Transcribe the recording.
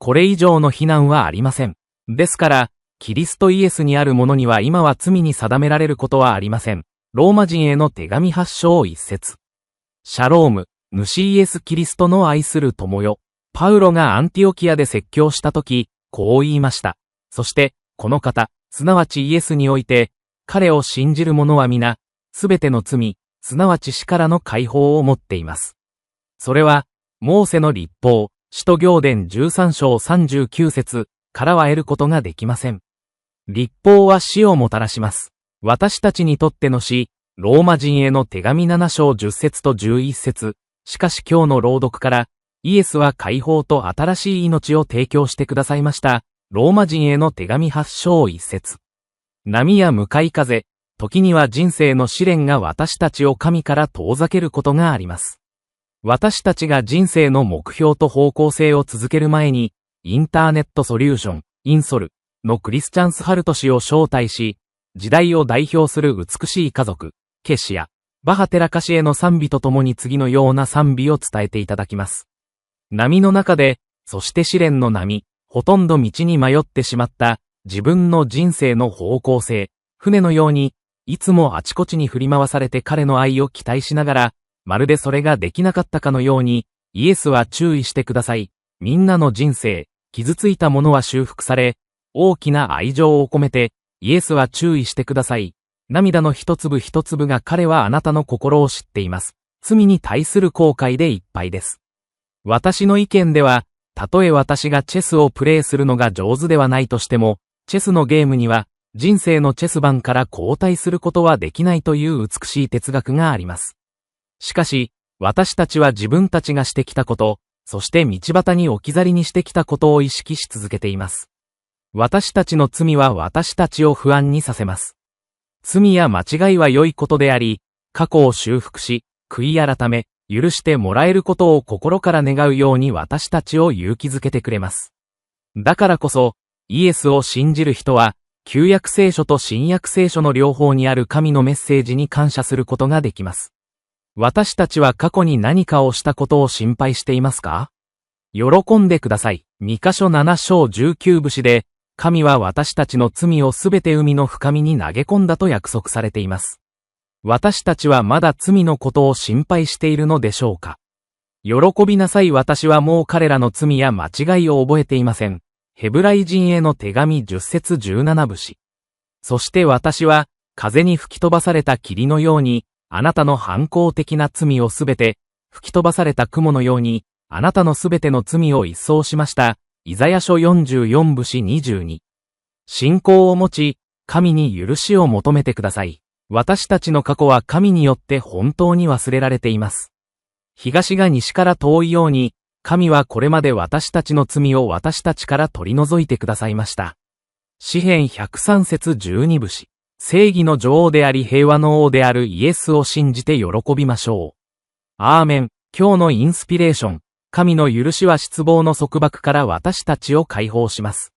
これ以上の非難はありません。ですから、キリストイエスにあるものには今は罪に定められることはありません。ローマ人への手紙8章1節。シャローム、主イエスキリストの愛する友よ。パウロがアンティオキアで説教したとき、こう言いました。そして、この方、すなわちイエスにおいて、彼を信じる者は皆、すべての罪、すなわち死からの解放を持っています。それは、モーセの律法、使徒行伝13章39節からは得ることができません。律法は死をもたらします。私たちにとっての死、ローマ人への手紙7章10節と11節。しかし今日の朗読から、イエスは解放と新しい命を提供してくださいました。ローマ人への手紙8章1節。波や向かい風、時には人生の試練が私たちを神から遠ざけることがあります。私たちが人生の目標と方向性を続ける前に、インターネットソリューション、インソルのクリスチャンス・ハルト氏を招待し、時代を代表する美しい家族、ケシア、バハテラカシへの賛美とともに次のような賛美を伝えていただきます。波の中で、そして試練の波、ほとんど道に迷ってしまった自分の人生の方向性、船のように、いつもあちこちに振り回されて彼の愛を期待しながら、まるでそれができなかったかのように、イエスは注意してください。みんなの人生、傷ついたものは修復され、大きな愛情を込めて、イエスは注意してください。涙の一粒一粒が彼はあなたの心を知っています。罪に対する後悔でいっぱいです。私の意見では、たとえ私がチェスをプレイするのが上手ではないとしても、チェスのゲームには、人生のチェス盤から交代することはできないという美しい哲学があります。しかし、私たちは自分たちがしてきたこと、そして道端に置き去りにしてきたことを意識し続けています。私たちの罪は私たちを不安にさせます。罪や間違いは良いことであり、過去を修復し、悔い改め、許してもらえることを心から願うように私たちを勇気づけてくれます。だからこそ、イエスを信じる人は、旧約聖書と新約聖書の両方にある神のメッセージに感謝することができます。私たちは過去に何かをしたことを心配していますか？喜んでください。ミカ書7章19節で、神は私たちの罪をすべて海の深みに投げ込んだと約束されています。私たちはまだ罪のことを心配しているのでしょうか？喜びなさい。私はもう彼らの罪や間違いを覚えていません。ヘブライ人への手紙10節17節。そして私は、風に吹き飛ばされた霧のように、あなたの反抗的な罪をすべて、吹き飛ばされた雲のように、あなたのすべての罪を一掃しました。イザヤ書44節22。信仰を持ち、神に許しを求めてください。私たちの過去は神によって本当に忘れられています。東が西から遠いように、神はこれまで私たちの罪を私たちから取り除いてくださいました。詩編103節12節。正義の女王であり平和の王であるイエスを信じて喜びましょう。アーメン。今日のインスピレーション。神の許しは失望の束縛から私たちを解放します。